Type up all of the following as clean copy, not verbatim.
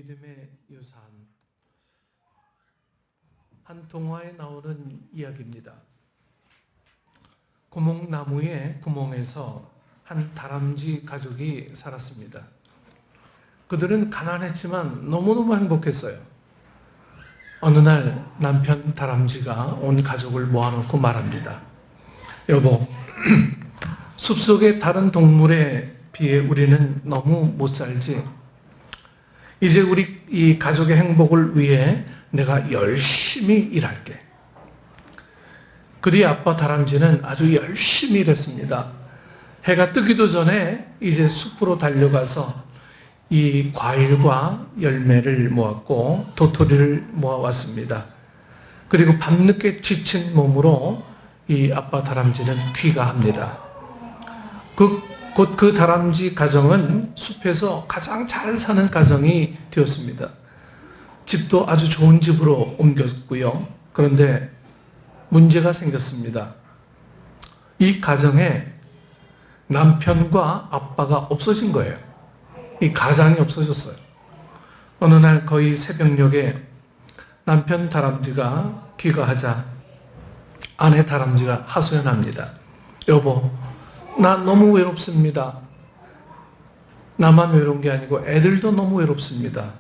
믿음의 유산, 한 동화에 나오는 이야기입니다. 구멍나무의 구멍에서 한 다람쥐 가족이 살았습니다. 그들은 가난했지만 너무너무 행복했어요. 어느 날 남편 다람쥐가 온 가족을 모아놓고 말합니다. 여보, 숲속의 다른 동물에 비해 우리는 너무 못 살지. 이제 우리 이 가족의 행복을 위해 내가 열심히 일할게. 그 뒤에 아빠 다람쥐는 아주 열심히 일했습니다. 해가 뜨기도 전에 이제 숲으로 달려가서 이 과일과 열매를 모았고 도토리를 모아왔습니다. 그리고 밤늦게 지친 몸으로 이 아빠 다람쥐는 귀가합니다. 곧 그 다람쥐 가정은 숲에서 가장 잘 사는 가정이 되었습니다. 집도 아주 좋은 집으로 옮겼고요. 그런데 문제가 생겼습니다. 이 가정에 남편과 아빠가 없어진 거예요. 이 가장이 없어졌어요. 어느 날 거의 새벽녘에 남편 다람쥐가 귀가하자 아내 다람쥐가 하소연합니다. 여보, 나 너무 외롭습니다. 나만 외로운 게 아니고 애들도 너무 외롭습니다.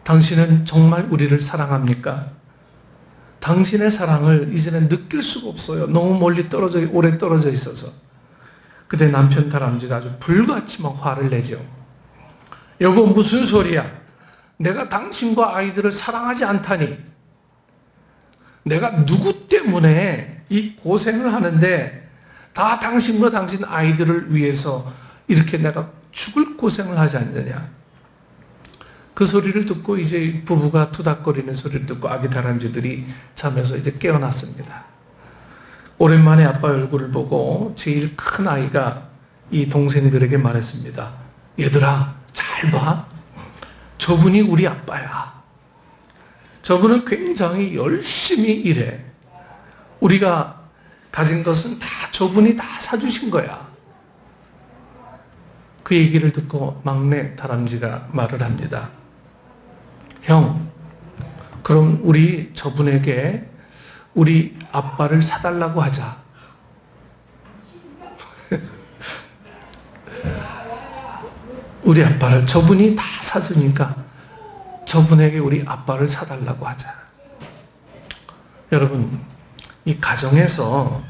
당신은 정말 우리를 사랑합니까? 당신의 사랑을 이제는 느낄 수가 없어요. 너무 멀리 오래 떨어져 있어서. 그때 남편 다람쥐가 아주 불같이 막 화를 내죠. 여보, 무슨 소리야? 내가 당신과 아이들을 사랑하지 않다니. 내가 누구 때문에 이 고생을 하는데 다 당신과 당신 아이들을 위해서 이렇게 내가 죽을 고생을 하지 않느냐. 그 소리를 듣고 이제 부부가 투닥거리는 소리를 듣고 아기 다람쥐들이 잠에서 이제 깨어났습니다. 오랜만에 아빠 얼굴을 보고 제일 큰 아이가 이 동생들에게 말했습니다. 얘들아, 잘 봐. 저분이 우리 아빠야. 저분은 굉장히 열심히 일해. 우리가 가진 것은 다 저분이 다 사주신 거야. 그 얘기를 듣고 막내 다람쥐가 말을 합니다. 형, 그럼 우리 저분에게 우리 아빠를 사달라고 하자. 우리 아빠를 저분이 다 사주니까 저분에게 우리 아빠를 사달라고 하자. 여러분, 이 가정에서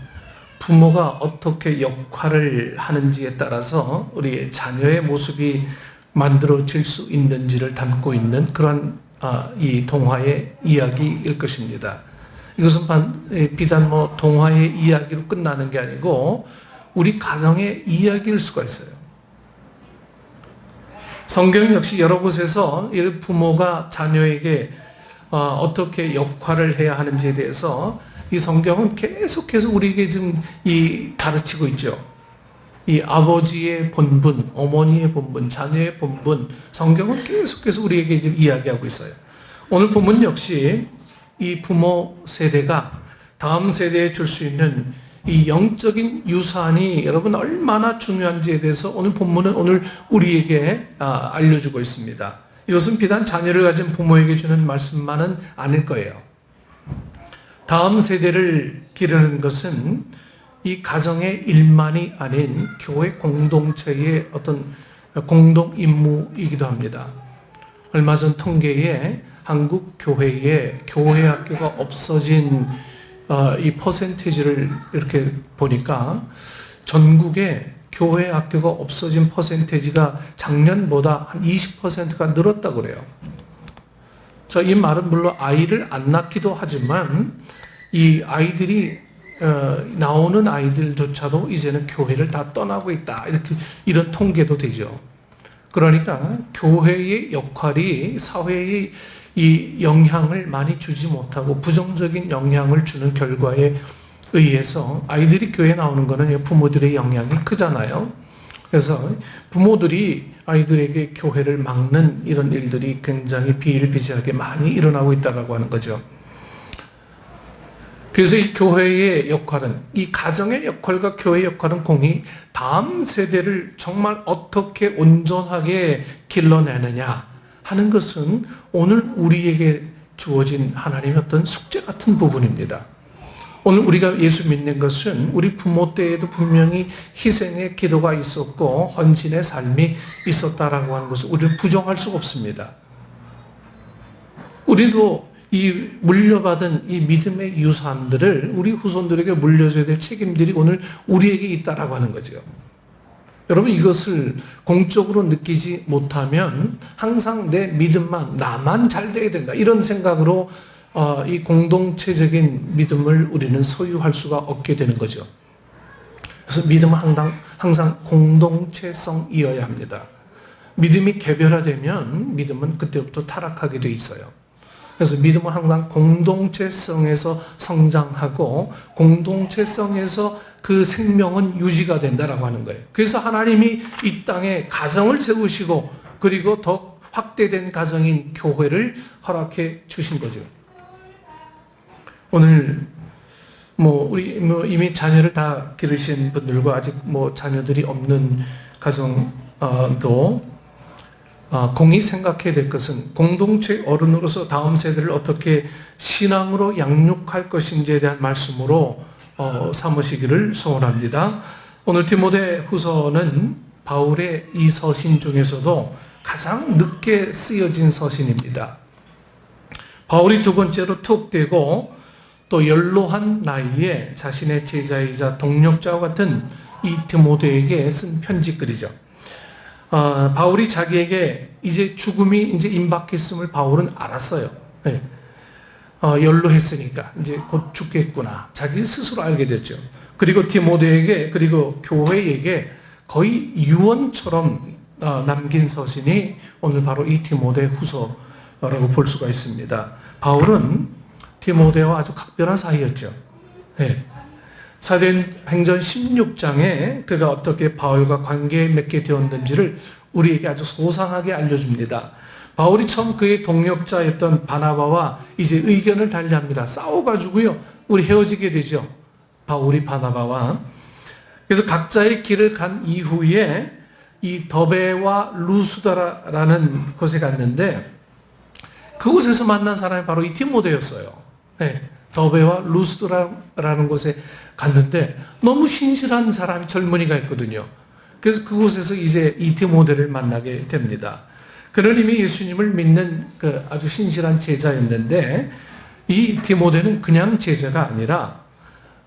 부모가 어떻게 역할을 하는지에 따라서 우리 자녀의 모습이 만들어질 수 있는지를 담고 있는 그런 이 동화의 이야기일 것입니다. 이것은 비단 동화의 이야기로 끝나는 게 아니고 우리 가정의 이야기일 수가 있어요. 성경 역시 여러 곳에서 부모가 자녀에게 어떻게 역할을 해야 하는지에 대해서 이 성경은 계속해서 우리에게 지금 가르치고 있죠. 이 아버지의 본분, 어머니의 본분, 자녀의 본분, 성경은 계속해서 우리에게 지금 이야기하고 있어요. 오늘 본문 역시 이 부모 세대가 다음 세대에 줄 수 있는 이 영적인 유산이 여러분 얼마나 중요한지에 대해서 오늘 본문은 오늘 우리에게 알려주고 있습니다. 이것은 비단 자녀를 가진 부모에게 주는 말씀만은 아닐 거예요. 다음 세대를 기르는 것은 이 가정의 일만이 아닌 교회 공동체의 어떤 공동 임무이기도 합니다. 얼마 전 통계에 한국 교회에 교회 학교가 없어진 이 퍼센티지를 이렇게 보니까 전국에 교회 학교가 없어진 퍼센티지가 작년보다 한 20%가 늘었다고 그래요. 이 말은 물론 아이를 안 낳기도 하지만 이 아이들이 나오는 아이들조차도 이제는 교회를 다 떠나고 있다. 이런 통계도 되죠. 그러니까 교회의 역할이 사회에 이 영향을 많이 주지 못하고 부정적인 영향을 주는 결과에 의해서 아이들이 교회에 나오는 거는 부모들의 영향이 크잖아요. 그래서 부모들이 아이들에게 교회를 막는 이런 일들이 굉장히 비일비재하게 많이 일어나고 있다고 하는 거죠. 그래서 이 교회의 역할은, 이 가정의 역할과 교회의 역할은 공히 다음 세대를 정말 어떻게 온전하게 길러내느냐 하는 것은 오늘 우리에게 주어진 하나님의 어떤 숙제 같은 부분입니다. 오늘 우리가 예수 믿는 것은 우리 부모 때에도 분명히 희생의 기도가 있었고 헌신의 삶이 있었다라고 하는 것을 우리는 부정할 수가 없습니다. 우리도 이 물려받은 이 믿음의 유산들을 우리 후손들에게 물려줘야 될 책임들이 오늘 우리에게 있다라고 하는 거죠. 여러분, 이것을 공적으로 느끼지 못하면 항상 내 믿음만, 나만 잘 돼야 된다, 이런 생각으로 이 공동체적인 믿음을 우리는 소유할 수가 없게 되는 거죠. 그래서 믿음은 항상 공동체성이어야 합니다. 믿음이 개별화되면 믿음은 그때부터 타락하게 돼 있어요. 그래서 믿음은 항상 공동체성에서 성장하고 공동체성에서 그 생명은 유지가 된다라고 하는 거예요. 그래서 하나님이 이 땅에 가정을 세우시고 그리고 더 확대된 가정인 교회를 허락해 주신 거죠. 오늘 우리 이미 자녀를 다 기르신 분들과 아직 자녀들이 없는 가정도 공히 생각해야 될 것은 공동체 어른으로서 다음 세대를 어떻게 신앙으로 양육할 것인지에 대한 말씀으로 삼으시기를 소원합니다. 오늘 디모데 후서는 바울의 이 서신 중에서도 가장 늦게 쓰여진 서신입니다. 바울이 두 번째로 툭 떼고 또 연로한 나이에 자신의 제자이자 동력자와 같은 이 디모데에게 쓴 편지글이죠. 바울이 자기에게 이제 죽음이 이제 임박했음을 바울은 알았어요. 네. 연로했으니까 이제 곧 죽겠구나. 자기 스스로 알게 됐죠. 그리고 디모데에게 그리고 교회에게 거의 유언처럼 남긴 서신이 오늘 바로 이 디모데 후서라고 볼 수가 있습니다. 바울은 디모데와 아주 각별한 사이였죠. 네. 사도행전 16장에 그가 어떻게 바울과 관계 맺게 되었는지를 우리에게 아주 소상하게 알려줍니다. 바울이 처음 그의 동력자였던 바나바와 이제 의견을 달리합니다. 싸워가지고요, 우리 헤어지게 되죠. 바울이 바나바와. 그래서 각자의 길을 간 이후에 이 더베와 루스드라라는 곳에 갔는데 그곳에서 만난 사람이 바로 이 디모데였어요. 네, 더베와 루스드라라는 곳에 갔는데 너무 신실한 사람이 젊은이가 있거든요. 그래서 그곳에서 이제 이 디모데를 만나게 됩니다. 그는 이미 예수님을 믿는 그 아주 신실한 제자였는데 이 디모데는 그냥 제자가 아니라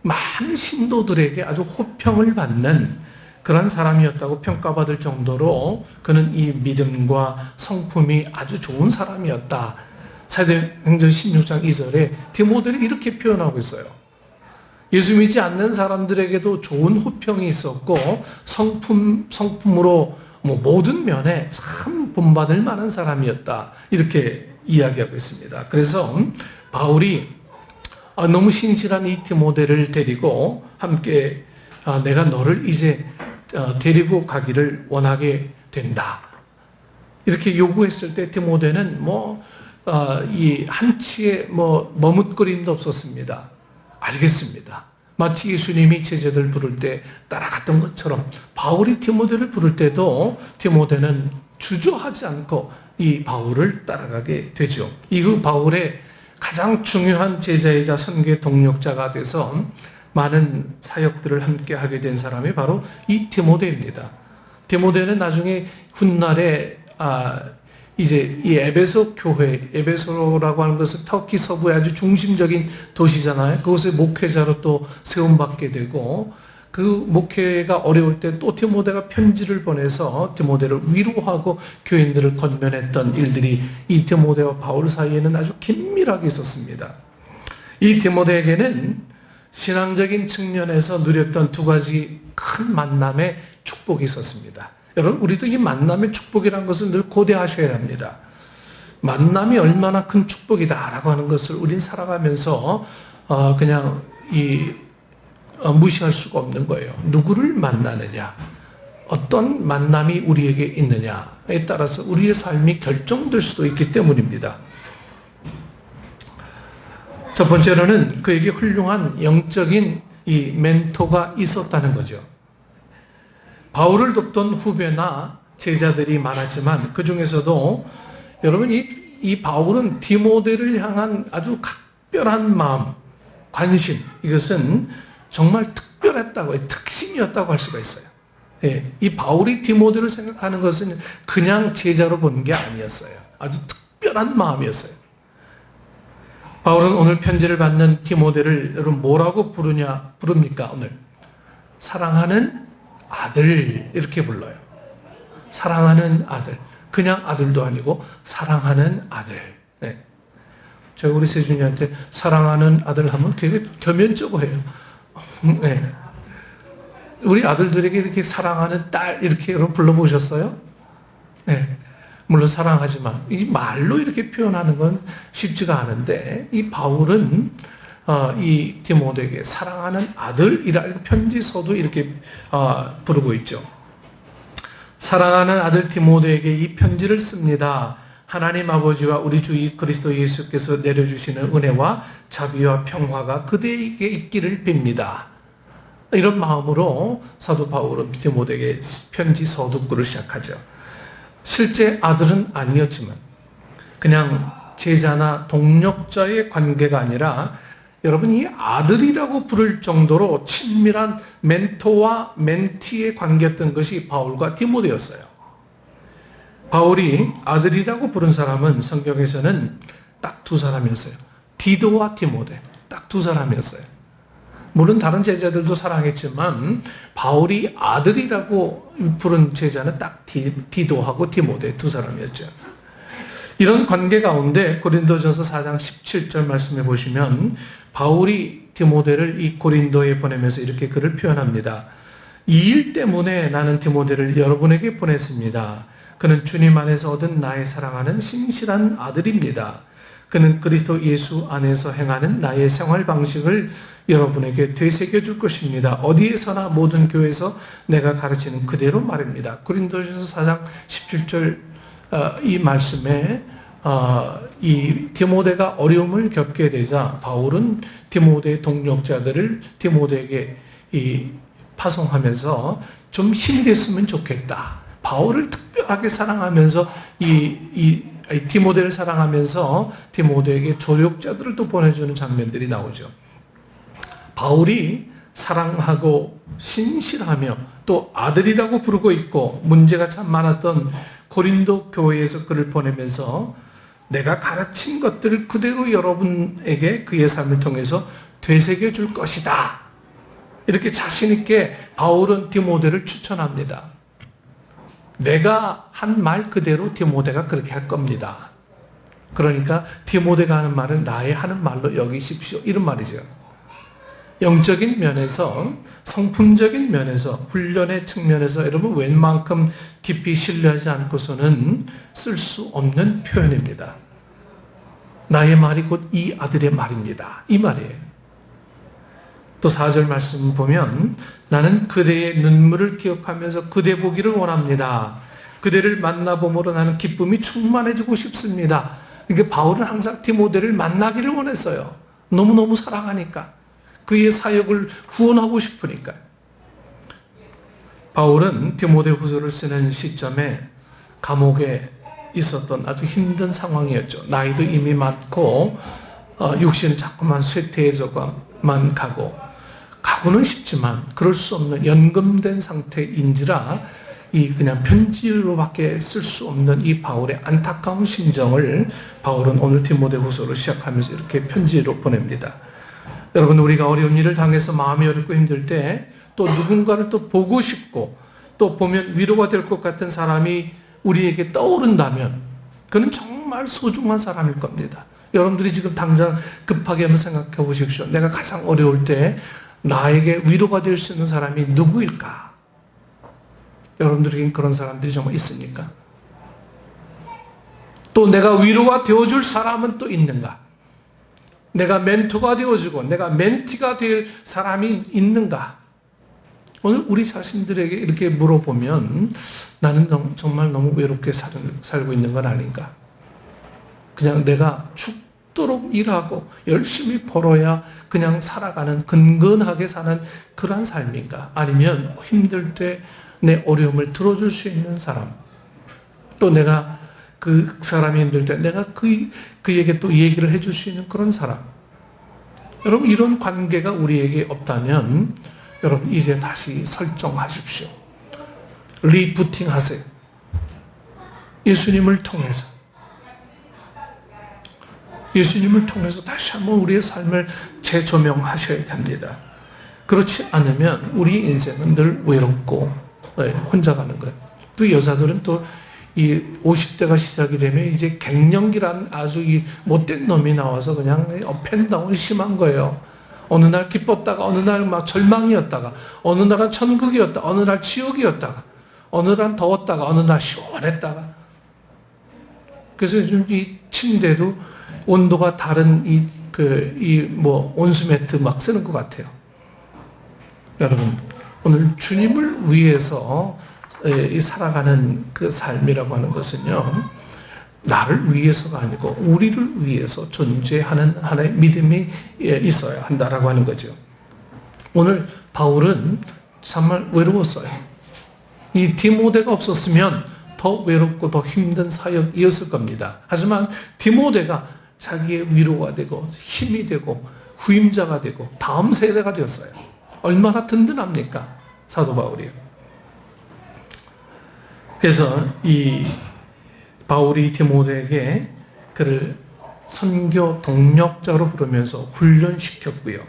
많은 신도들에게 아주 호평을 받는 그런 사람이었다고 평가받을 정도로 그는 이 믿음과 성품이 아주 좋은 사람이었다. 사도행전 16장 2절에 디모데를 이렇게 표현하고 있어요. 예수 믿지 않는 사람들에게도 좋은 호평이 있었고 성품으로 모든 면에 참 본받을 만한 사람이었다. 이렇게 이야기하고 있습니다. 그래서 바울이 너무 신실한 이 디모데를 데리고 함께 내가 너를 이제 데리고 가기를 원하게 된다. 이렇게 요구했을 때 디모데는 이 한치의 머뭇거림도 없었습니다. 알겠습니다. 마치 예수님이 제자들 부를 때 따라갔던 것처럼 바울이 디모데를 부를 때도 디모데는 주저하지 않고 이 바울을 따라가게 되죠. 이후 바울의 가장 중요한 제자이자 선교의 동력자가 돼서 많은 사역들을 함께 하게 된 사람이 바로 이 디모데입니다. 디모데는 나중에 훗날에 이제 이 에베소 교회, 에베소라고 하는 것은 터키 서부의 아주 중심적인 도시잖아요. 그곳에 목회자로 또 세움받게 되고 그 목회가 어려울 때 또 디모데가 편지를 보내서 디모데를 위로하고 교인들을 권면했던 일들이 이 디모데와 바울 사이에는 아주 긴밀하게 있었습니다. 이 디모데에게는 신앙적인 측면에서 누렸던 두 가지 큰 만남의 축복이 있었습니다. 여러분, 우리도 이 만남의 축복이라는 것을 늘 고대하셔야 합니다. 만남이 얼마나 큰 축복이다라고 하는 것을 우린 살아가면서 그냥 무시할 수가 없는 거예요. 누구를 만나느냐, 어떤 만남이 우리에게 있느냐에 따라서 우리의 삶이 결정될 수도 있기 때문입니다. 첫 번째로는 그에게 훌륭한 영적인 이 멘토가 있었다는 거죠. 바울을 돕던 후배나 제자들이 많았지만 그 중에서도 여러분, 이 바울은 디모데를 향한 아주 각별한 마음, 관심, 이것은 정말 특별했다고, 특심이었다고 할 수가 있어요. 예, 이 바울이 디모데를 생각하는 것은 그냥 제자로 보는 게 아니었어요. 아주 특별한 마음이었어요. 바울은 오늘 편지를 받는 디모데를 여러분 뭐라고 부릅니까? 오늘 사랑하는 아들, 이렇게 불러요. 사랑하는 아들. 그냥 아들도 아니고 사랑하는 아들. 네. 제가 우리 세준이한테 사랑하는 아들 하면 되게 겸연쩍어 해요. 네. 우리 아들들에게 이렇게 사랑하는 딸, 이렇게 여러분 불러보셨어요? 네. 물론 사랑하지만 이 말로 이렇게 표현하는 건 쉽지가 않은데, 이 바울은 이 디모데에게 사랑하는 아들이라는 편지서도 이렇게 부르고 있죠. 사랑하는 아들 디모데에게 이 편지를 씁니다. 하나님 아버지와 우리 주 그리스도 예수께서 내려주시는 은혜와 자비와 평화가 그대에게 있기를 빕니다. 이런 마음으로 사도 바울은 디모데에게 편지 서두구를 시작하죠. 실제 아들은 아니었지만 그냥 제자나 동력자의 관계가 아니라 여러분, 이 아들이라고 부를 정도로 친밀한 멘토와 멘티의 관계였던 것이 바울과 디모데였어요. 바울이 아들이라고 부른 사람은 성경에서는 딱 두 사람이었어요. 디도와 디모데, 딱 두 사람이었어요. 물론 다른 제자들도 사랑했지만 바울이 아들이라고 부른 제자는 딱 디도하고 디모데 두 사람이었죠. 이런 관계 가운데 고린도전서 4장 17절 말씀해 보시면 바울이 디모데를 이 고린도에 보내면서 이렇게 글을 표현합니다. 이 일 때문에 나는 디모데를 여러분에게 보냈습니다. 그는 주님 안에서 얻은 나의 사랑하는 신실한 아들입니다. 그는 그리스도 예수 안에서 행하는 나의 생활 방식을 여러분에게 되새겨 줄 것입니다. 어디에서나 모든 교회에서 내가 가르치는 그대로 말입니다. 고린도전서 4장 17절 이 말씀에 이 디모데가 어려움을 겪게 되자 바울은 디모데의 동력자들을 디모데에게 파송하면서 좀 힘이 됐으면 좋겠다. 바울을 특별하게 사랑하면서 디모데를 사랑하면서 디모데에게 조력자들을 또 보내주는 장면들이 나오죠. 바울이 사랑하고 신실하며 또 아들이라고 부르고 있고 문제가 참 많았던 고린도 교회에서 그를 보내면서 내가 가르친 것들을 그대로 여러분에게 그의 삶을 통해서 되새겨 줄 것이다. 이렇게 자신 있게 바울은 디모데를 추천합니다. 내가 한 말 그대로 디모데가 그렇게 할 겁니다. 그러니까 디모데가 하는 말은 나의 하는 말로 여기십시오. 이런 말이죠. 영적인 면에서, 성품적인 면에서, 훈련의 측면에서 여러분 웬만큼 깊이 신뢰하지 않고서는 쓸 수 없는 표현입니다. 나의 말이 곧 이 아들의 말입니다. 이 말이에요. 또 4절 말씀 보면 나는 그대의 눈물을 기억하면서 그대 보기를 원합니다. 그대를 만나봄으로 나는 기쁨이 충만해지고 싶습니다. 그러니까 바울은 항상 디모데를 만나기를 원했어요. 너무너무 사랑하니까. 그의 사역을 후원하고 싶으니까. 바울은 디모데 후서를 쓰는 시점에 감옥에 있었던 아주 힘든 상황이었죠. 나이도 이미 많고 육신은 자꾸만 쇠퇴해져만 가고는 싶지만 그럴 수 없는 연금된 상태인지라 그냥 편지로밖에 쓸 수 없는 이 바울의 안타까운 심정을 바울은 오늘 디모데 후서를 시작하면서 이렇게 편지로 보냅니다. 여러분, 우리가 어려운 일을 당해서 마음이 어렵고 힘들 때 또 누군가를 또 보고 싶고 또 보면 위로가 될 것 같은 사람이 우리에게 떠오른다면 그는 정말 소중한 사람일 겁니다. 여러분들이 지금 당장 급하게 한번 생각해 보십시오. 내가 가장 어려울 때 나에게 위로가 될 수 있는 사람이 누구일까? 여러분들에겐 그런 사람들이 정말 있습니까? 또 내가 위로가 되어줄 사람은 또 있는가? 내가 멘토가 되어주고 내가 멘티가 될 사람이 있는가? 오늘 우리 자신들에게 이렇게 물어보면 나는 정말 너무 외롭게 살고 있는 건 아닌가? 그냥 내가 죽도록 일하고 열심히 벌어야 그냥 살아가는, 근근하게 사는 그런 삶인가? 아니면 힘들 때 내 어려움을 들어줄 수 있는 사람, 또 내가 그 사람이 힘들 때 내가 그에게 또 얘기를 해줄 수 있는 그런 사람. 여러분, 이런 관계가 우리에게 없다면 여러분 이제 다시 설정하십시오. 리부팅 하세요. 예수님을 통해서 다시 한번 우리의 삶을 재조명하셔야 됩니다. 그렇지 않으면 우리 인생은 늘 외롭고 혼자 가는 거예요. 또 여자들은 또 이 50대가 시작이 되면 이제 갱년기란 아주 이 못된 놈이 나와서 그냥 업앤다운이 심한 거예요. 어느 날 기뻤다가 어느 날 막 절망이었다가 어느 날은 천국이었다 어느 날 지옥이었다가 어느 날 더웠다가 어느 날 시원했다가. 그래서 요즘 이 침대도 온도가 다른 온수 매트 막 쓰는 것 같아요. 여러분, 오늘 주님을 위해서 살아가는 그 삶이라고 하는 것은요, 나를 위해서가 아니고 우리를 위해서 존재하는 하나의 믿음이 있어야 한다라고 하는 거죠. 오늘 바울은 정말 외로웠어요. 이 디모데가 없었으면 더 외롭고 더 힘든 사역이었을 겁니다. 하지만 디모데가 자기의 위로가 되고 힘이 되고 후임자가 되고 다음 세대가 되었어요. 얼마나 든든합니까? 사도 바울이요. 그래서 이 바울이 디모데에게 그를 선교 동력자로 부르면서 훈련시켰고요.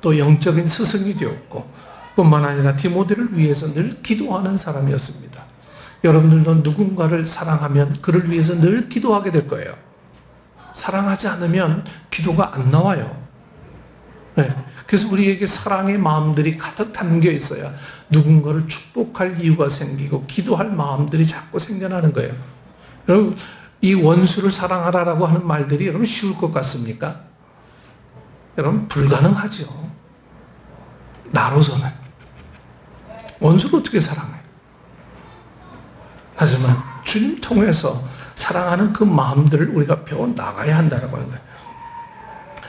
또 영적인 스승이 되었고, 뿐만 아니라 디모데를 위해서 늘 기도하는 사람이었습니다. 여러분들도 누군가를 사랑하면 그를 위해서 늘 기도하게 될 거예요. 사랑하지 않으면 기도가 안 나와요. 네. 그래서 우리에게 사랑의 마음들이 가득 담겨 있어야 누군가를 축복할 이유가 생기고 기도할 마음들이 자꾸 생겨나는 거예요. 여러분, 이 원수를 사랑하라라고 하는 말들이 여러분 쉬울 것 같습니까? 여러분, 불가능하죠. 나로서는. 원수를 어떻게 사랑해요? 하지만 주님 통해서 사랑하는 그 마음들을 우리가 배워나가야 한다고 하는 거예요.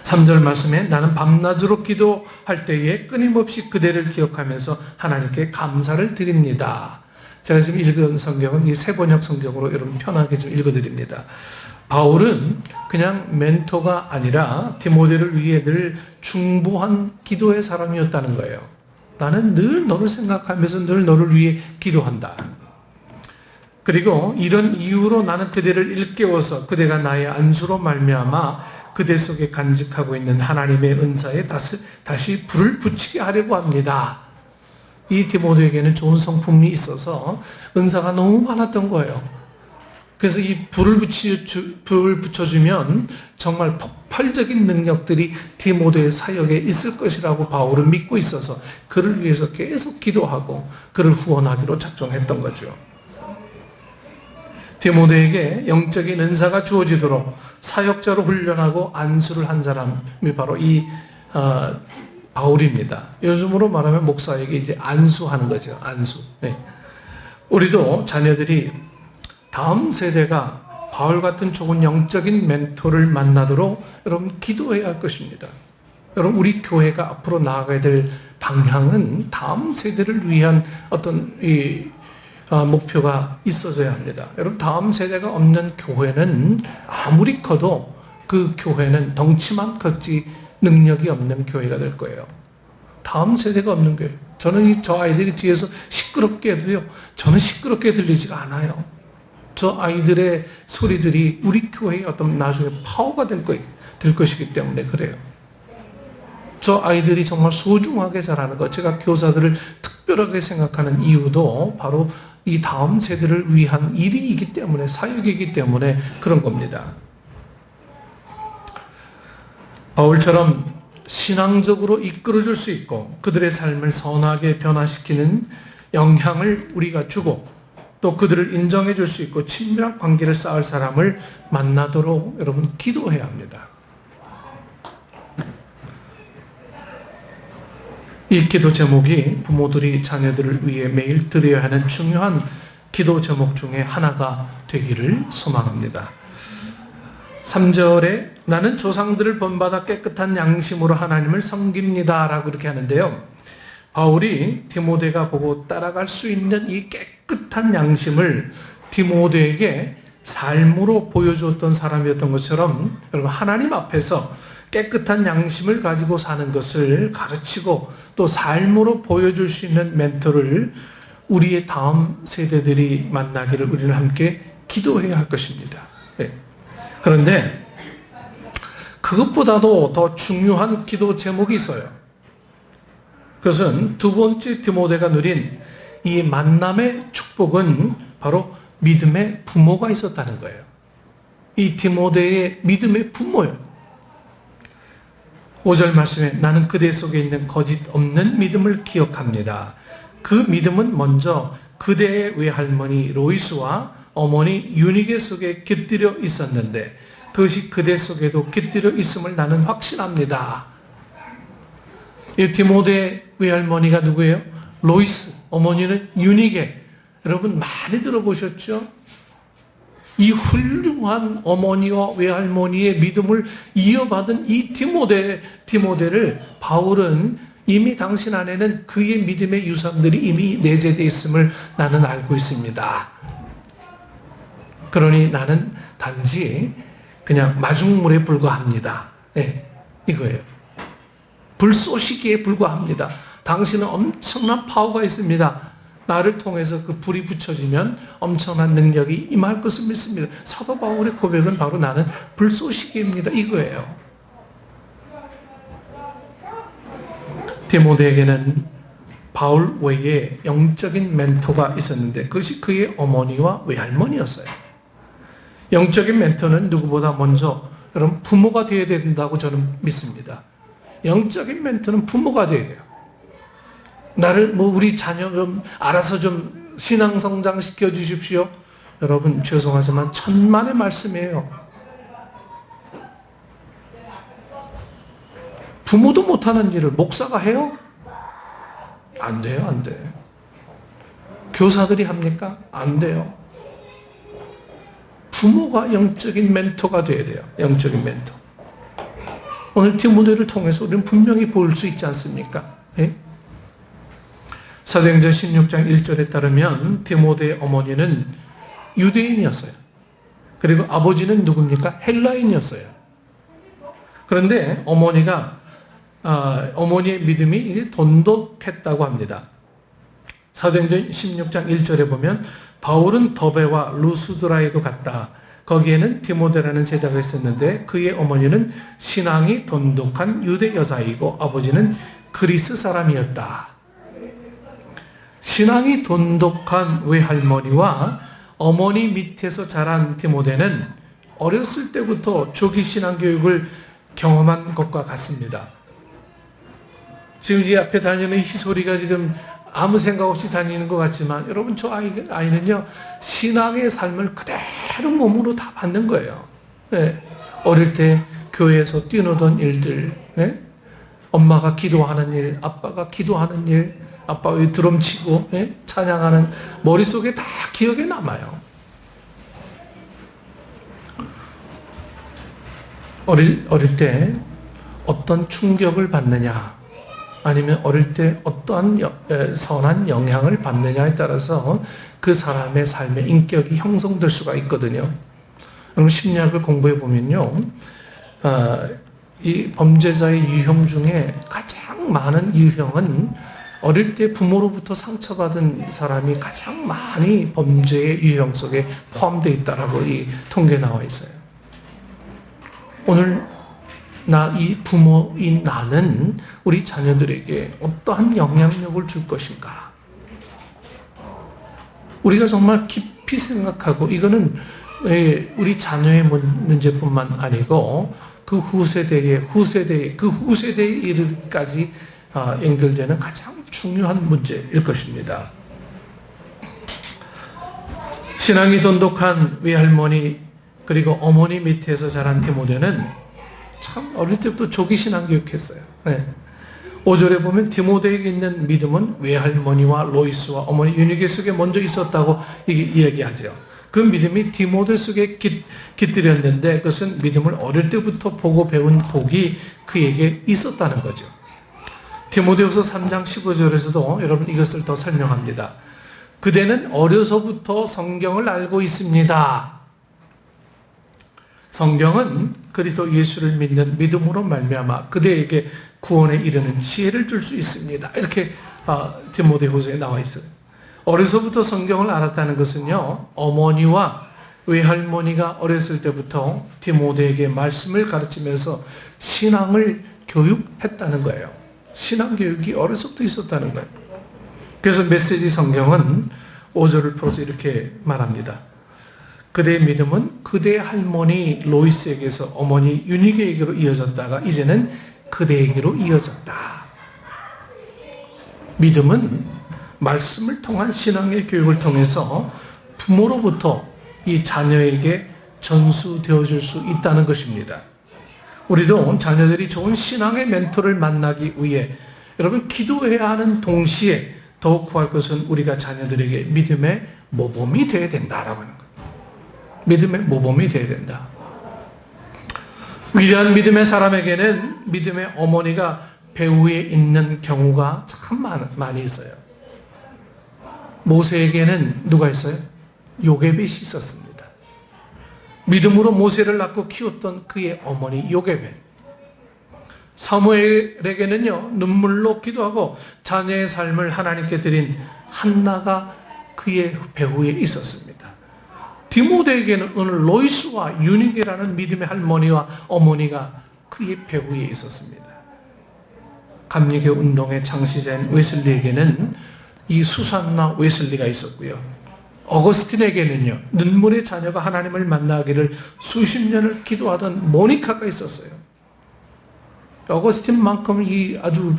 3절 말씀에 나는 밤낮으로 기도할 때에 끊임없이 그대를 기억하면서 하나님께 감사를 드립니다. 제가 지금 읽은 성경은 이 세번역 성경으로 여러분 편하게 좀 읽어드립니다. 바울은 그냥 멘토가 아니라 디모데를 위해 늘 중보한 기도의 사람이었다는 거예요. 나는 늘 너를 생각하면서 늘 너를 위해 기도한다. 그리고 이런 이유로 나는 그대를 일깨워서 그대가 나의 안수로 말미암아 그대 속에 간직하고 있는 하나님의 은사에 다시 불을 붙이게 하려고 합니다. 이 디모데에게는 좋은 성품이 있어서 은사가 너무 많았던 거예요. 그래서 이 불을 붙여주면 정말 폭발적인 능력들이 디모데의 사역에 있을 것이라고 바울은 믿고 있어서 그를 위해서 계속 기도하고 그를 후원하기로 작정했던 거죠. 디모데에게 영적인 은사가 주어지도록 사역자로 훈련하고 안수를 한 사람이 바로 이 바울입니다. 요즘으로 말하면 목사에게 이제 안수하는 거죠. 안수. 네. 우리도 자녀들이 다음 세대가 바울 같은 좋은 영적인 멘토를 만나도록 여러분 기도해야 할 것입니다. 여러분, 우리 교회가 앞으로 나아가야 될 방향은 다음 세대를 위한 어떤 목표가 있어져야 합니다. 여러분, 다음 세대가 없는 교회는 아무리 커도 그 교회는 덩치만 컸지 능력이 없는 교회가 될 거예요. 다음 세대가 없는 교회. 저는 저 아이들이 뒤에서 시끄럽게 해도요, 저는 시끄럽게 들리지가 않아요. 저 아이들의 소리들이 우리 교회의 어떤 나중에 파워가 될 것이기 때문에 그래요. 저 아이들이 정말 소중하게 자라는 것, 제가 교사들을 특별하게 생각하는 이유도 바로 이 다음 세대를 위한 일이기 때문에, 사역이기 때문에 그런 겁니다. 바울처럼 신앙적으로 이끌어줄 수 있고 그들의 삶을 선하게 변화시키는 영향을 우리가 주고 또 그들을 인정해 줄 수 있고 친밀한 관계를 쌓을 사람을 만나도록 여러분 기도해야 합니다. 이 기도 제목이 부모들이 자녀들을 위해 매일 드려야 하는 중요한 기도 제목 중에 하나가 되기를 소망합니다. 3절에 나는 조상들을 본받아 깨끗한 양심으로 하나님을 섬깁니다 라고 이렇게 하는데요, 바울이 디모데가 보고 따라갈 수 있는 이 깨끗한 양심을 디모데에게 삶으로 보여주었던 사람이었던 것처럼 여러분 하나님 앞에서 깨끗한 양심을 가지고 사는 것을 가르치고 또 삶으로 보여줄 수 있는 멘토를 우리의 다음 세대들이 만나기를 우리는 함께 기도해야 할 것입니다. 네. 그런데 그것보다도 더 중요한 기도 제목이 있어요. 그것은 두 번째 디모데가 누린 이 만남의 축복은 바로 믿음의 부모가 있었다는 거예요. 이 디모데의 믿음의 부모예요. 5절 말씀에 나는 그대 속에 있는 거짓 없는 믿음을 기억합니다. 그 믿음은 먼저 그대의 외할머니 로이스와 어머니 유니게 속에 깃들여 있었는데 그것이 그대 속에도 깃들여 있음을 나는 확신합니다. 이 디모데의 외할머니가 누구예요? 로이스, 어머니는 유니게. 여러분 많이 들어보셨죠? 이 훌륭한 어머니와 외할머니의 믿음을 이어받은 이 디모데를 바울은 이미 당신 안에는 그의 믿음의 유산들이 이미 내재되어 있음을 나는 알고 있습니다. 그러니 나는 단지 그냥 마중물에 불과합니다. 네, 이거예요. 불쏘시기에 불과합니다. 당신은 엄청난 파워가 있습니다. 나를 통해서 그 불이 붙여지면 엄청난 능력이 임할 것을 믿습니다. 사도 바울의 고백은 바로 나는 불쏘시기입니다. 이거예요. 디모데에게는 바울 외에 영적인 멘토가 있었는데 그것이 그의 어머니와 외할머니였어요. 영적인 멘토는 누구보다 먼저 여러분 부모가 되어야 된다고 저는 믿습니다. 영적인 멘토는 부모가 되어야 돼요. 나를 우리 자녀 좀 알아서 좀 신앙 성장 시켜 주십시오. 여러분 죄송하지만 천만의 말씀이에요. 부모도 못하는 일을 목사가 해요? 안 돼요, 안 돼요. 교사들이 합니까? 안 돼요. 부모가 영적인 멘토가 돼야 돼요. 영적인 멘토. 오늘 디모데를 통해서 우리는 분명히 볼 수 있지 않습니까? 예? 사도행전 16장 1절에 따르면 디모데의 어머니는 유대인이었어요. 그리고 아버지는 누굽니까? 헬라인이었어요. 그런데 어머니의 믿음이 이제 돈독했다고 합니다. 사도행전 16장 1절에 보면 바울은 더베와 루스드라에도 갔다. 거기에는 디모데라는 제자가 있었는데 그의 어머니는 신앙이 돈독한 유대 여자이고 아버지는 그리스 사람이었다. 신앙이 돈독한 외할머니와 어머니 밑에서 자란 디모데는 어렸을 때부터 조기 신앙 교육을 경험한 것과 같습니다. 지금 이 앞에 다니는 희소리가 지금 아무 생각 없이 다니는 것 같지만 여러분 저 아이는요 신앙의 삶을 그대로 몸으로 다 받는 거예요. 네. 어릴 때 교회에서 뛰노던 일들, 네? 엄마가 기도하는 일, 아빠가 기도하는 일, 아빠 왜 드럼 치고 네? 찬양하는 머릿속에 다 기억에 남아요. 어릴 때 어떤 충격을 받느냐 아니면 어릴 때 어떠한 선한 영향을 받느냐에 따라서 그 사람의 삶의 인격이 형성될 수가 있거든요. 그럼 심리학을 공부해 보면요, 이 범죄자의 유형 중에 가장 많은 유형은 어릴 때 부모로부터 상처받은 사람이 가장 많이 범죄의 유형 속에 포함되어 있다라고 이 통계에 나와 있어요. 오늘 이 부모인 나는 우리 자녀들에게 어떠한 영향력을 줄 것인가? 우리가 정말 깊이 생각하고 이거는 우리 자녀의 문제뿐만 아니고 그 후세대에 이르기까지 연결되는 가장 중요한 문제일 것입니다. 신앙이 돈독한 외할머니 그리고 어머니 밑에서 자란 디모데는 참 어릴 때부터 조기 신앙 교육했어요. 네. 5절에 보면 디모데에게 있는 믿음은 외할머니와 로이스와 어머니 유니게 속에 먼저 있었다고 이야기하죠. 그 믿음이 디모데 속에 깃들였는데 그것은 믿음을 어릴 때부터 보고 배운 복이 그에게 있었다는 거죠. 디모데후서 3장 15절에서도 여러분 이것을 더 설명합니다. 그대는 어려서부터 성경을 알고 있습니다. 성경은 그리스도 예수를 믿는 믿음으로 말미암아 그대에게 구원에 이르는 지혜를 줄 수 있습니다. 이렇게 디모데후서에 나와 있어요. 어려서부터 성경을 알았다는 것은요, 어머니와 외할머니가 어렸을 때부터 디모데에게 말씀을 가르치면서 신앙을 교육했다는 거예요. 신앙 교육이 어려서부터 있었다는 거예요. 그래서 메시지 성경은 5절을 풀어서 이렇게 말합니다. 그대의 믿음은 그대의 할머니 로이스에게서 어머니 유니게에게로 이어졌다가 이제는 그대에게로 이어졌다. 믿음은 말씀을 통한 신앙의 교육을 통해서 부모로부터 이 자녀에게 전수되어 줄 수 있다는 것입니다. 우리도 자녀들이 좋은 신앙의 멘토를 만나기 위해 여러분 기도해야 하는 동시에 더욱 구할 것은 우리가 자녀들에게 믿음의 모범이 되어야 된다라고 하는 거예요. 믿음의 모범이 되어야 된다. 위대한 믿음의 사람에게는 믿음의 어머니가 배후에 있는 경우가 참 많이 있어요. 모세에게는 누가 있어요? 요게벳이 있었습니다. 믿음으로 모세를 낳고 키웠던 그의 어머니 요게벳. 사무엘에게는요, 눈물로 기도하고 자녀의 삶을 하나님께 드린 한나가 그의 배후에 있었습니다. 디모데에게는 오늘 로이스와 유니게라는 믿음의 할머니와 어머니가 그의 배후에 있었습니다. 감리교 운동의 창시자인 웨슬리에게는 이 수산나 웨슬리가 있었고요. 어거스틴에게는요, 눈물의 자녀가 하나님을 만나기를 수십 년을 기도하던 모니카가 있었어요. 어거스틴만큼 이 아주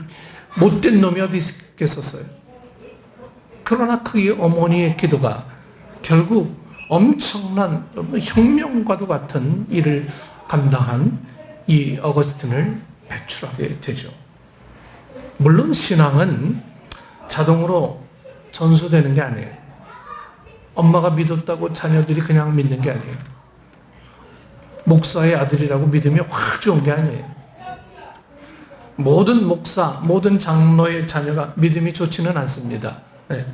못된 놈이 어디 있겠었어요. 그러나 그의 어머니의 기도가 결국 엄청난 혁명과도 같은 일을 감당한 이 어거스틴을 배출하게 되죠. 물론 신앙은 자동으로 전수되는 게 아니에요. 엄마가 믿었다고 자녀들이 그냥 믿는 게 아니에요. 목사의 아들이라고 믿음이 확 좋은 게 아니에요. 모든 목사, 모든 장로의 자녀가 믿음이 좋지는 않습니다. 네.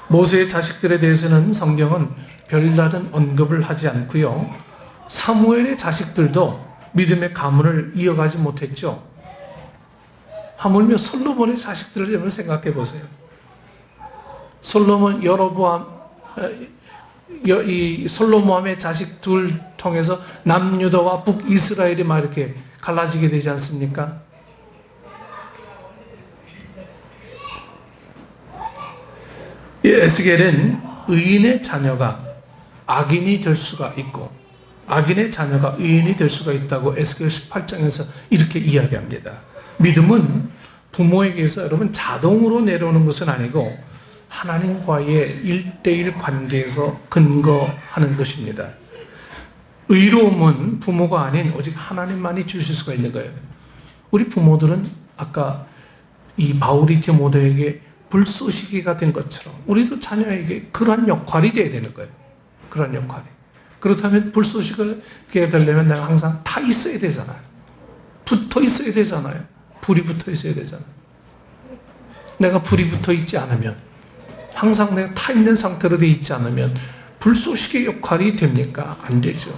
모세의 자식들에 대해서는 성경은 별다른 언급을 하지 않고요. 사무엘의 자식들도 믿음의 가문을 이어가지 못했죠. 하물며 솔로몬의 자식들을 한번 생각해 보세요. 솔로몬 여로보암, 이 솔로몬의 자식 둘 통해서 남유다와 북이스라엘이 막 이렇게 갈라지게 되지 않습니까? 에스겔은 의인의 자녀가 악인이 될 수가 있고 악인의 자녀가 의인이 될 수가 있다고 에스겔 18장에서 이렇게 이야기합니다. 믿음은 부모에게서 여러분 자동으로 내려오는 것은 아니고 하나님과의 1:1 관계에서 근거하는 것입니다. 의로움은 부모가 아닌 오직 하나님만이 주실 수가 있는 거예요. 우리 부모들은 아까 이 바울이 디모데에게 불쏘시개가 된 것처럼 우리도 자녀에게 그러한 역할이 돼야 되는 거예요. 그런 역할이. 그렇다면 불쏘시개가 되려면 내가 항상 타 있어야 되잖아요. 붙어 있어야 되잖아요. 불이 붙어 있어야 되잖아요. 내가 불이 붙어 있지 않으면, 항상 내가 타 있는 상태로 돼 있지 않으면 불쏘시개 역할이 됩니까? 안 되죠.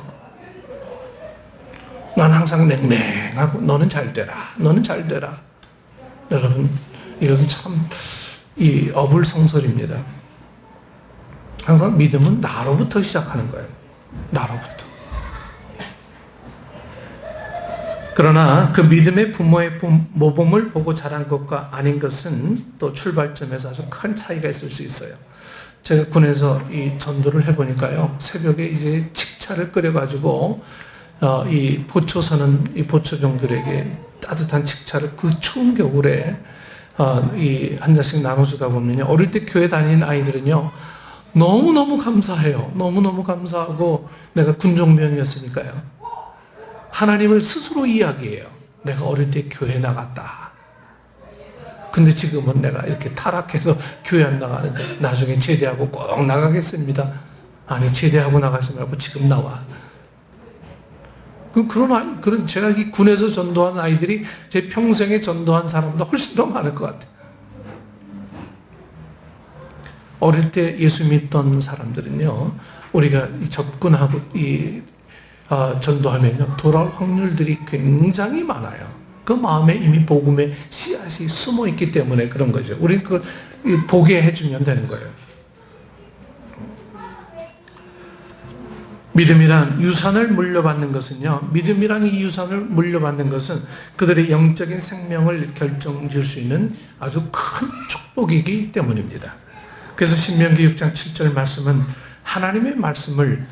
난 항상 냉랭하고 너는 잘 되라. 너는 잘 되라. 여러분, 이것은 참 이 어불성설입니다. 항상 믿음은 나로부터 시작하는 거예요. 나로부터. 그러나 그 믿음의 부모의 모범을 보고 자란 것과 아닌 것은 또 출발점에서 아주 큰 차이가 있을 수 있어요. 제가 군에서 이 전도를 해보니까요, 새벽에 이제 칡차를 끓여가지고 이 보초 서는 이 보초병들에게 따뜻한 칡차를 그 추운 겨울에 이 한 잔씩 나눠주다 보면요, 어릴 때 교회 다니는 아이들은요 너무너무 감사해요. 너무너무 감사하고, 내가 군종면이었으니까요, 하나님을 스스로 이야기해요. 내가 어릴 때 교회 나갔다. 근데 지금은 내가 이렇게 타락해서 교회 안 나가는데 나중에 제대하고 꼭 나가겠습니다. 아니, 제대하고 나가지 말고 지금 나와. 그런 제가 이 군에서 전도한 아이들이 제 평생에 전도한 사람보다 훨씬 더 많을 것 같아요. 어릴 때 예수 믿던 사람들은요, 우리가 접근하고 전도하면요, 돌아올 확률들이 굉장히 많아요. 그 마음에 이미 복음의 씨앗이 숨어 있기 때문에 그런 거죠. 우리 그걸 보게 해주면 되는 거예요. 믿음이란 유산을 물려받는 것은요, 믿음이란 이 유산을 물려받는 것은 그들의 영적인 생명을 결정지을 수 있는 아주 큰 축복이기 때문입니다. 그래서 신명기 6장 7절 말씀은 하나님의 말씀을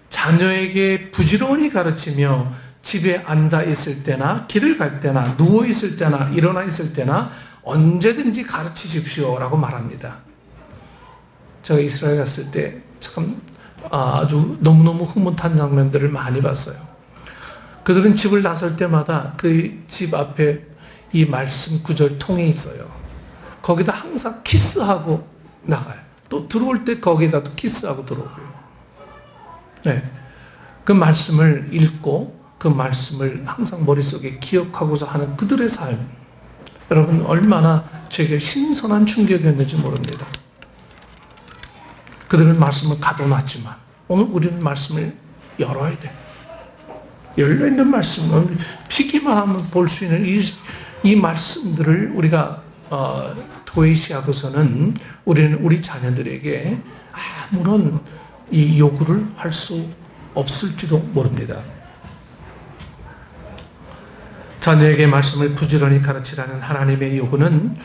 자녀에게 부지런히 가르치며 집에 앉아 있을 때나 길을 갈 때나 누워 있을 때나 일어나 있을 때나 언제든지 가르치십시오 라고 말합니다. 제가 이스라엘 갔을 때 참 아주 너무너무 흐뭇한 장면들을 많이 봤어요. 그들은 집을 나설 때마다 그 집 앞에 이 말씀 구절 통이 있어요. 거기다 항상 키스하고 나가요. 또 들어올 때 거기다 또 키스하고 들어오고요. 네. 그 말씀을 읽고 그 말씀을 항상 머릿속에 기억하고자 하는 그들의 삶. 여러분, 얼마나 제게 신선한 충격이었는지 모릅니다. 그들은 말씀을 가둬놨지만 오늘 우리는 말씀을 열어야 돼. 열려있는 말씀은 피기만 하면 볼 수 있는 이 말씀들을 우리가 도외시하고서는 우리는 우리 자녀들에게 아무런 이 요구를 할 수 없을지도 모릅니다. 자녀에게 말씀을 부지런히 가르치라는 하나님의 요구는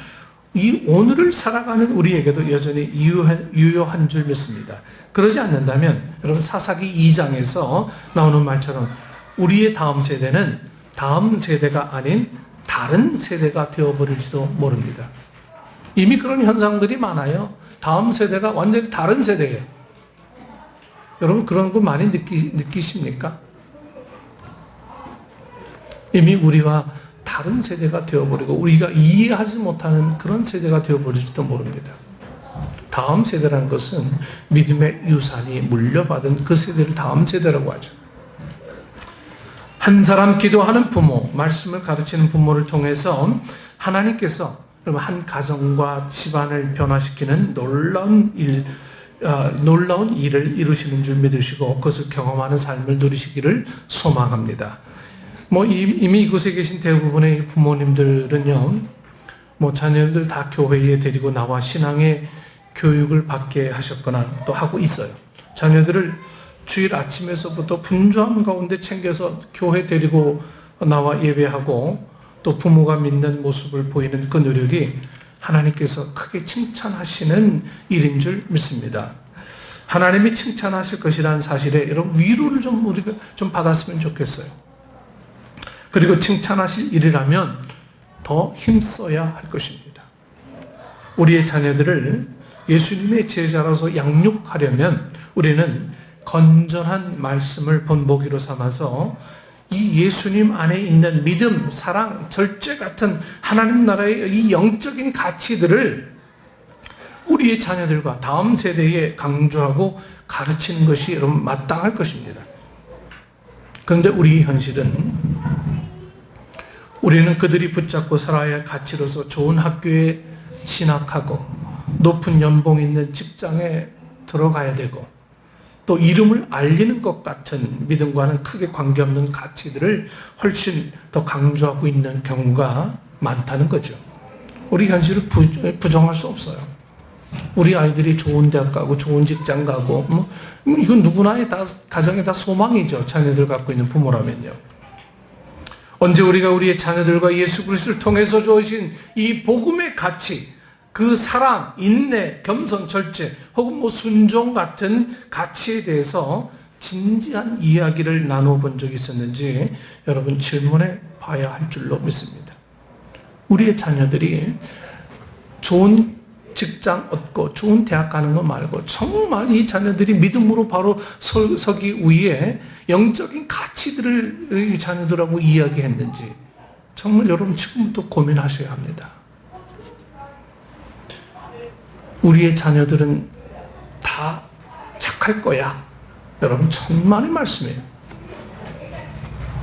이 오늘을 살아가는 우리에게도 여전히 유효한 줄 믿습니다. 그러지 않는다면 여러분, 사사기 2장에서 나오는 말처럼 우리의 다음 세대는 다음 세대가 아닌 다른 세대가 되어버릴지도 모릅니다. 이미 그런 현상들이 많아요. 다음 세대가 완전히 다른 세대예요. 여러분, 그런 거 많이 느끼십니까? 이미 우리와 다른 세대가 되어버리고 우리가 이해하지 못하는 그런 세대가 되어버릴지도 모릅니다. 다음 세대라는 것은 믿음의 유산이 물려받은 그 세대를 다음 세대라고 하죠. 한 사람 기도하는 부모, 말씀을 가르치는 부모를 통해서 하나님께서 한 가정과 집안을 변화시키는 놀라운 일을 이루시는 줄 믿으시고 그것을 경험하는 삶을 누리시기를 소망합니다. 이미 이곳에 계신 대부분의 부모님들은요, 자녀들 다 교회에 데리고 나와 신앙의 교육을 받게 하셨거나 또 하고 있어요. 자녀들을 주일 아침에서부터 분주함 가운데 챙겨서 교회 데리고 나와 예배하고 또 부모가 믿는 모습을 보이는 그 노력이 하나님께서 크게 칭찬하시는 일인 줄 믿습니다. 하나님이 칭찬하실 것이라는 사실에 여러분, 위로를 우리가 좀 받았으면 좋겠어요. 그리고 칭찬하실 일이라면 더 힘써야 할 것입니다. 우리의 자녀들을 예수님의 제자로서 양육하려면 우리는 건전한 말씀을 본보기로 삼아서 이 예수님 안에 있는 믿음, 사랑, 절제 같은 하나님 나라의 이 영적인 가치들을 우리의 자녀들과 다음 세대에 강조하고 가르치는 것이 여러분 마땅할 것입니다. 그런데 우리 현실은 우리는 그들이 붙잡고 살아야 할 가치로서 좋은 학교에 진학하고 높은 연봉 있는 직장에 들어가야 되고 또 이름을 알리는 것 같은 믿음과는 크게 관계없는 가치들을 훨씬 더 강조하고 있는 경우가 많다는 거죠. 우리 현실을 부정할 수 없어요. 우리 아이들이 좋은 대학 가고 좋은 직장 가고 이건 누구나의 다 가정의 다 소망이죠. 자녀들 갖고 있는 부모라면요. 언제 우리가 우리의 자녀들과 예수 그리스도를 통해서 주어진 이 복음의 가치, 그 사랑, 인내, 겸손, 절제 혹은 순종 같은 가치에 대해서 진지한 이야기를 나눠본 적이 있었는지 여러분 질문해 봐야 할 줄로 믿습니다. 우리의 자녀들이 좋은 직장 얻고 좋은 대학 가는 거 말고 정말 이 자녀들이 믿음으로 바로 서기 위해 영적인 가치들을 이 자녀들하고 이야기했는지 정말 여러분 지금부터 고민하셔야 합니다. 우리의 자녀들은 다 착할 거야. 여러분 천만의 말씀이에요.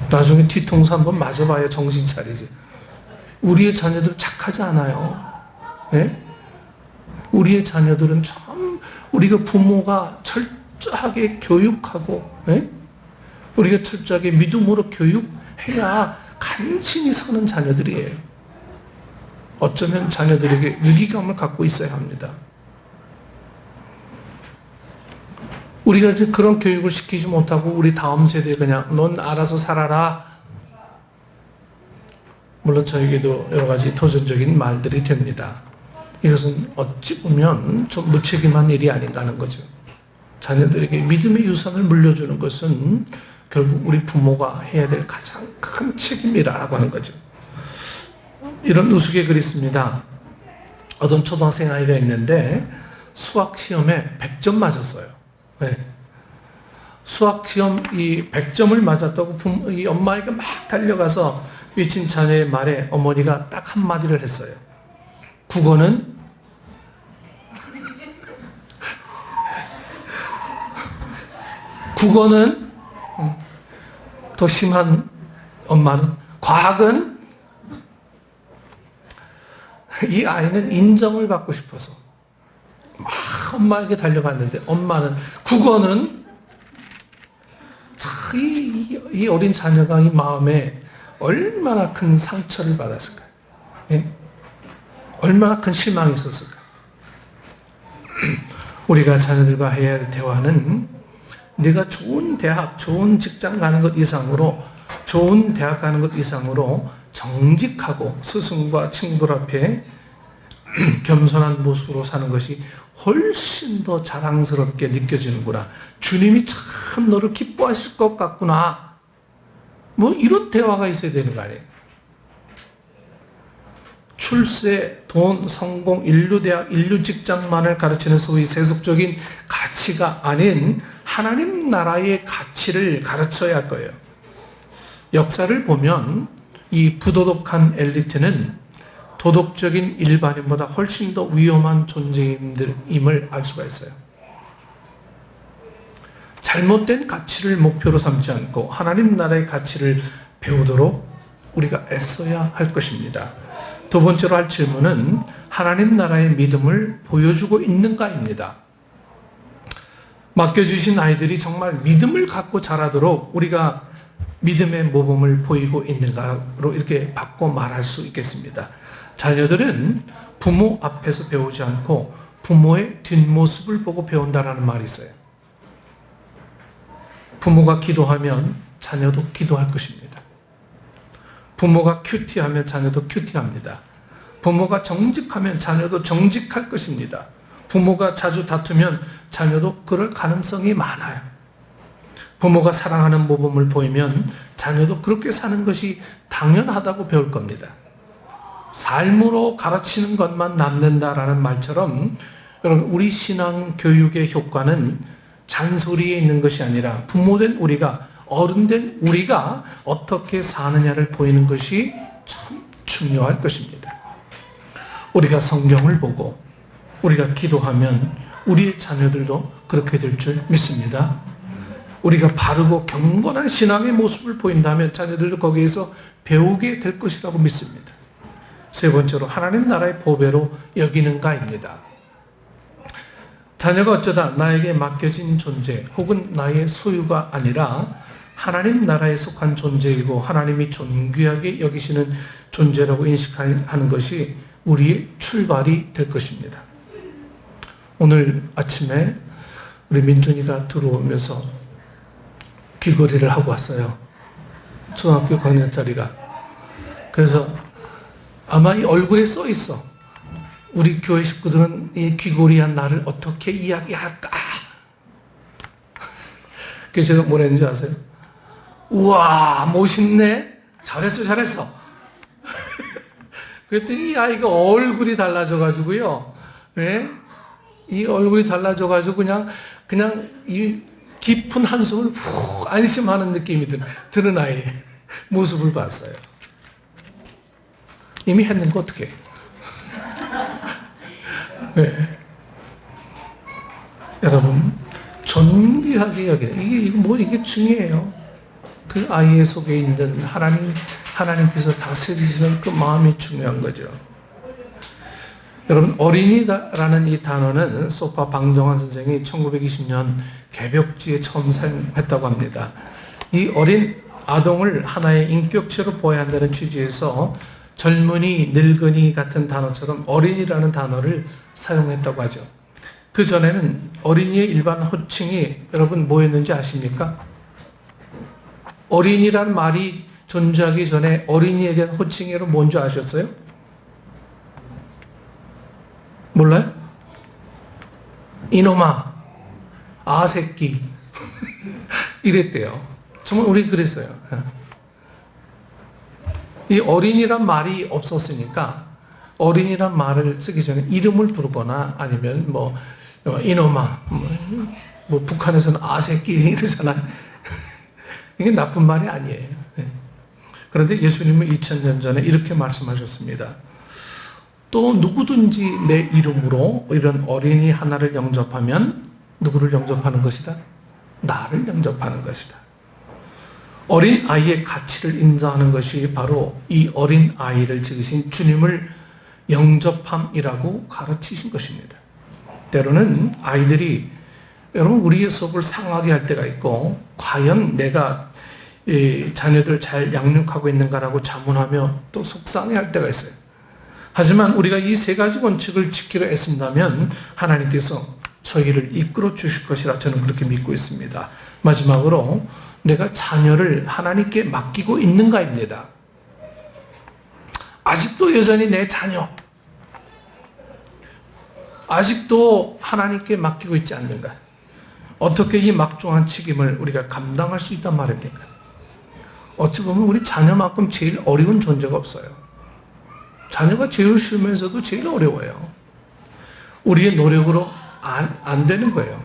나중에 뒤통수 한번 맞아봐야 정신 차리지. 우리의 자녀들은 착하지 않아요. 네? 우리의 자녀들은 참 우리가 부모가 철저하게 교육하고 우리가 철저하게 믿음으로 교육해야 간신히 서는 자녀들이에요. 어쩌면 자녀들에게 위기감을 갖고 있어야 합니다. 우리가 이제 그런 교육을 시키지 못하고 우리 다음 세대에 그냥 넌 알아서 살아라. 물론 저에게도 여러 가지 도전적인 말들이 됩니다. 이것은 어찌 보면 좀 무책임한 일이 아닌가 하는 거죠. 자녀들에게 믿음의 유산을 물려주는 것은 결국 우리 부모가 해야 될 가장 큰 책임이라고 하는 거죠. 이런 우스갯글이 있습니다. 어떤 초등학생 아이가 있는데 수학 시험에 100점 맞았어요. 네. 수학 시험 이 100점을 맞았다고 이 엄마에게 막 달려가서 외친 자녀의 말에 어머니가 딱 한마디를 했어요. 국어는 더 심한 엄마는 과학은 이 아이는 인정을 받고 싶어서 막 엄마에게 달려갔는데 엄마는 국어는 이 어린 자녀가 이 마음에 얼마나 큰 상처를 받았을까요? 예? 얼마나 큰 실망이 있었을까요? 우리가 자녀들과 해야 할 대화는 내가 좋은 대학, 좋은 직장 가는 것 이상으로 좋은 대학 가는 것 이상으로 정직하고 스승과 친구들 앞에 겸손한 모습으로 사는 것이 훨씬 더 자랑스럽게 느껴지는구나. 주님이 참 너를 기뻐하실 것 같구나. 뭐 이런 대화가 있어야 되는 거 아니에요. 출세, 돈, 성공, 인류대학, 인류직장만을 가르치는 소위 세속적인 가치가 아닌 하나님 나라의 가치를 가르쳐야 할 거예요. 역사를 보면 이 부도덕한 엘리트는 도덕적인 일반인보다 훨씬 더 위험한 존재임을 알 수가 있어요. 잘못된 가치를 목표로 삼지 않고 하나님 나라의 가치를 배우도록 우리가 애써야 할 것입니다. 두 번째로 할 질문은 하나님 나라의 믿음을 보여주고 있는가입니다. 맡겨주신 아이들이 정말 믿음을 갖고 자라도록 우리가 믿음의 모범을 보이고 있는가로 이렇게 바꿔 말할 수 있겠습니다. 자녀들은 부모 앞에서 배우지 않고 부모의 뒷모습을 보고 배운다라는 말이 있어요. 부모가 기도하면 자녀도 기도할 것입니다. 부모가 큐티하면 자녀도 큐티합니다. 부모가 정직하면 자녀도 정직할 것입니다. 부모가 자주 다투면 자녀도 그럴 가능성이 많아요. 부모가 사랑하는 모범을 보이면 자녀도 그렇게 사는 것이 당연하다고 배울 겁니다. 삶으로 가르치는 것만 남는다라는 말처럼 여러분 우리 신앙 교육의 효과는 잔소리에 있는 것이 아니라 부모된 우리가 어른된 우리가 어떻게 사느냐를 보이는 것이 참 중요할 것입니다. 우리가 성경을 보고 우리가 기도하면 우리의 자녀들도 그렇게 될 줄 믿습니다. 우리가 바르고 경건한 신앙의 모습을 보인다면 자녀들도 거기에서 배우게 될 것이라고 믿습니다. 세 번째로 하나님 나라의 보배로 여기는가입니다. 자녀가 어쩌다 나에게 맡겨진 존재 혹은 나의 소유가 아니라 하나님 나라에 속한 존재이고 하나님이 존귀하게 여기시는 존재라고 인식하는 것이 우리의 출발이 될 것입니다. 오늘 아침에 우리 민준이가 들어오면서 귀걸이를 하고 왔어요. 초등학교 강년짜리가. 그래서 아마 이 얼굴에 써 있어. 우리 교회 식구들은 이 귀걸이한 나를 어떻게 이야기할까? 그래서 제가 뭐라 했는지 아세요? 우와 멋있네. 잘했어. 그랬더니 이 아이가 얼굴이 달라져가지고요. 네? 이 얼굴이 달라져가지고 그냥 이 깊은 한숨을 푹 안심하는 느낌이 드는 아이의 모습을 봤어요. 이미 했는 거 어떡해. 네. 여러분 존귀하게 여기는 이게 중요해요. 그 아이의 속에 있는 하나님께서 다스리시는 그 마음이 중요한 거죠. 여러분 어린이라는 이 단어는 소파 방정환 선생이 1920년 개벽지에 처음 사용했다고 합니다. 이 어린 아동을 하나의 인격체로 보아야 한다는 취지에서 젊은이, 늙은이 같은 단어처럼 어린이라는 단어를 사용했다고 하죠. 그 전에는 어린이의 일반 호칭이 여러분 뭐였는지 아십니까? 어린이라는 말이 존재하기 전에 어린이에 대한 호칭이 여러분 뭔지 아셨어요? 몰라요? 이놈아, 아새끼 이랬대요. 정말 우리 그랬어요. 이 어린이란 말이 없었으니까 어린이란 말을 쓰기 전에 이름을 부르거나 아니면 뭐 이놈아, 뭐 북한에서는 아새끼 이러잖아요. 이게 나쁜 말이 아니에요. 그런데 예수님은 2000년 전에 이렇게 말씀하셨습니다. 또 누구든지 내 이름으로 이런 어린이 하나를 영접하면 누구를 영접하는 것이다? 나를 영접하는 것이다. 어린 아이의 가치를 인정하는 것이 바로 이 어린 아이를 지으신 주님을 영접함이라고 가르치신 것입니다. 때로는 아이들이 여러분 우리의 속을 상하게 할 때가 있고 과연 내가 이 자녀들 잘 양육하고 있는가라고 자문하며 또 속상해할 때가 있어요. 하지만 우리가 이 세 가지 원칙을 지키려 애쓴다면 하나님께서 저희를 이끌어 주실 것이라 저는 그렇게 믿고 있습니다. 마지막으로 내가 자녀를 하나님께 맡기고 있는가입니다. 아직도 여전히 내 자녀, 아직도 하나님께 맡기고 있지 않는가? 어떻게 이 막중한 책임을 우리가 감당할 수 있단 말입니까? 어찌 보면 우리 자녀만큼 제일 어려운 존재가 없어요. 자녀가 제일 쉬우면서도 제일 어려워요. 우리의 노력으로 안 되는 거예요.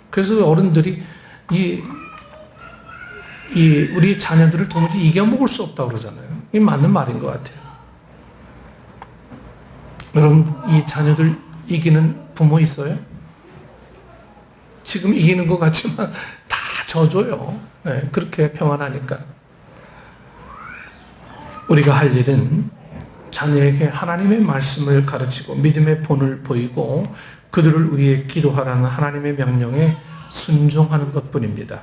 그래서 어른들이 우리 자녀들을 도무지 이겨먹을 수 없다고 그러잖아요. 이게 맞는 말인 것 같아요. 여러분, 이 자녀들 이기는 부모 있어요? 지금 이기는 것 같지만 다 져줘요. 네, 그렇게 평안하니까. 우리가 할 일은 자녀에게 하나님의 말씀을 가르치고 믿음의 본을 보이고 그들을 위해 기도하라는 하나님의 명령에 순종하는 것뿐입니다.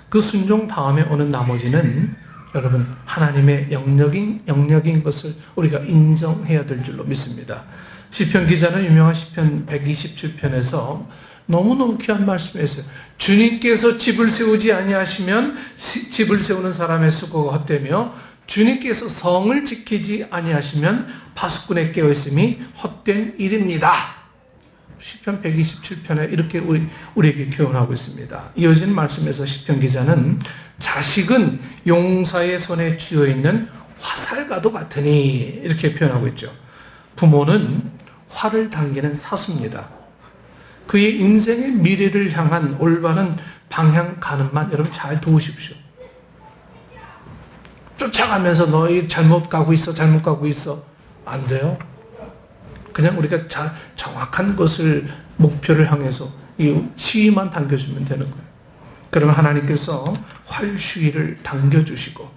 그 순종 다음에 오는 나머지는 여러분 하나님의 영역인 것을 우리가 인정해야 될 줄로 믿습니다. 시편 기자는 유명한 시편 127편에서 너무너무 귀한 말씀을 했어요. 주님께서 집을 세우지 아니하시면 집을 세우는 사람의 수고가 헛되며 주님께서 성을 지키지 아니하시면 파수꾼에 깨어있음이 헛된 일입니다. 시편 127편에 이렇게 우리에게 교훈하고 있습니다. 이어진 말씀에서 시편 기자는 자식은 용사의 손에 쥐어있는 화살과도 같으니 이렇게 표현하고 있죠. 부모는 활을 당기는 사수입니다. 그의 인생의 미래를 향한 올바른 방향 가는만 여러분 잘 도우십시오. 쫓아가면서 너희 잘못 가고 있어 안 돼요. 그냥 우리가 정확한 것을 목표를 향해서 이 시위만 당겨주면 되는 거예요. 그러면 하나님께서 활시위를 당겨주시고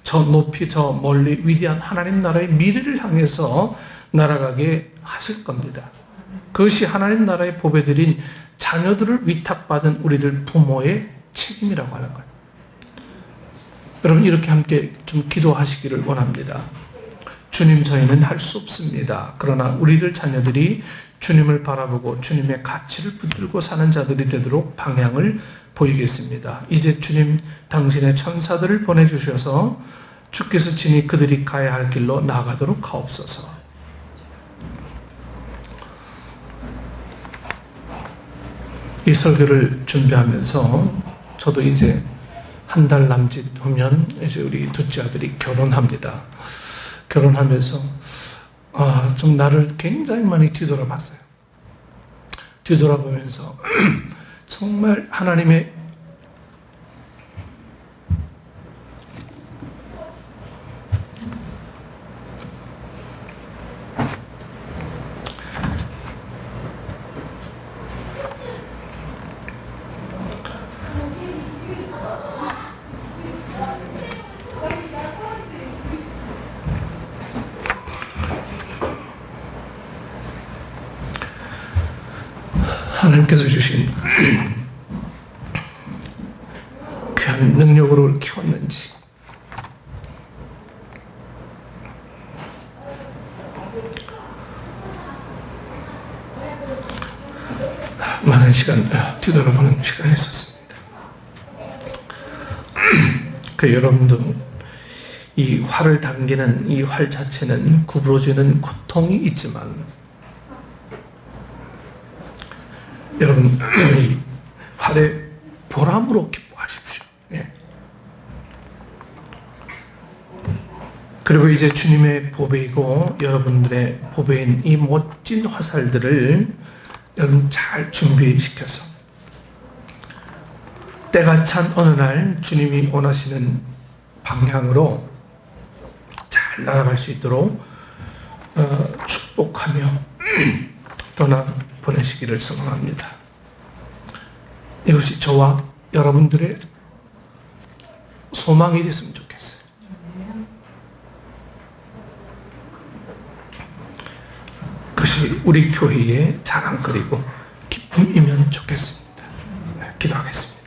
저 높이 저 멀리 위대한 하나님 나라의 미래를 향해서 날아가게 하실 겁니다. 그것이 하나님 나라의 보배들인 자녀들을 위탁받은 우리들 부모의 책임이라고 하는 거예요. 여러분 이렇게 함께 좀 기도하시기를 원합니다. 주님, 저희는 할 수 없습니다. 그러나 우리들 자녀들이 주님을 바라보고 주님의 가치를 붙들고 사는 자들이 되도록 방향을 보이겠습니다. 이제 주님 당신의 천사들을 보내주셔서 주께서 친히 그들이 가야 할 길로 나아가도록 하옵소서. 이 설교를 준비하면서 저도 이제 한 달 남짓 후면 이제 우리 둘째 아들이 결혼합니다. 결혼하면서 좀 나를 굉장히 많이 뒤돌아봤어요. 뒤돌아보면서 정말 하나님의 하나님께서 주신 귀한 어떠한 능력으로 키웠는지, 많은 시간 뒤돌아보는 시간이 있었습니다. 그 여러분도 이 활을 당기는 이 활 자체는 구부러지는 고통이 있지만, 여러분 이 활의 보람으로 기뻐하십시오. 예. 그리고 이제 주님의 보배이고 여러분들의 보배인 이 멋진 화살들을 여러분 잘 준비시켜서 때가 찬 어느 날 주님이 원하시는 방향으로 잘 날아갈 수 있도록 축복하며 떠나 보내시기를 소망합니다. 이것이 저와 여러분들의 소망이 됐으면 좋겠어요. 그것이 우리 교회의 자랑거리고 기쁨이면 좋겠습니다. 기도하겠습니다.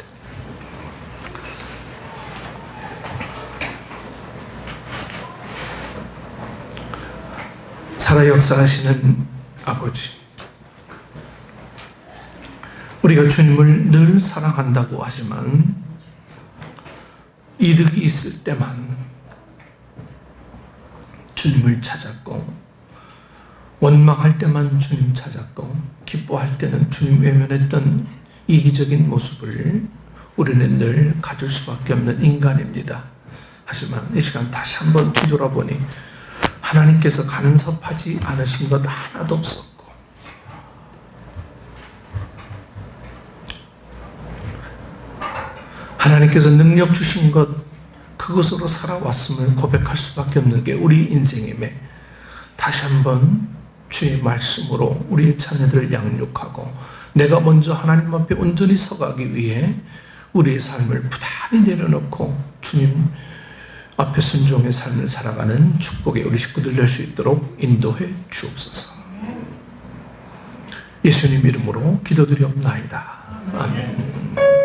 살아 역사하시는 아버지, 우리가 주님을 늘 사랑한다고 하지만 이득이 있을 때만 주님을 찾았고, 원망할 때만 주님 찾았고, 기뻐할 때는 주님 외면했던 이기적인 모습을 우리는 늘 가질 수밖에 없는 인간입니다. 하지만 이 시간 다시 한번 뒤돌아보니 하나님께서 간섭하지 않으신 것 하나도 없었고, 하나님께서 능력 주신 것, 그것으로 살아왔음을 고백할 수밖에 없는 게 우리 인생임에, 다시 한번 주의 말씀으로 우리의 자녀들을 양육하고 내가 먼저 하나님 앞에 온전히 서가기 위해 우리의 삶을 부단히 내려놓고 주님 앞에 순종의 삶을 살아가는 축복의 우리 식구들 될 수 있도록 인도해 주옵소서. 예수님 이름으로 기도드리옵나이다. 아멘.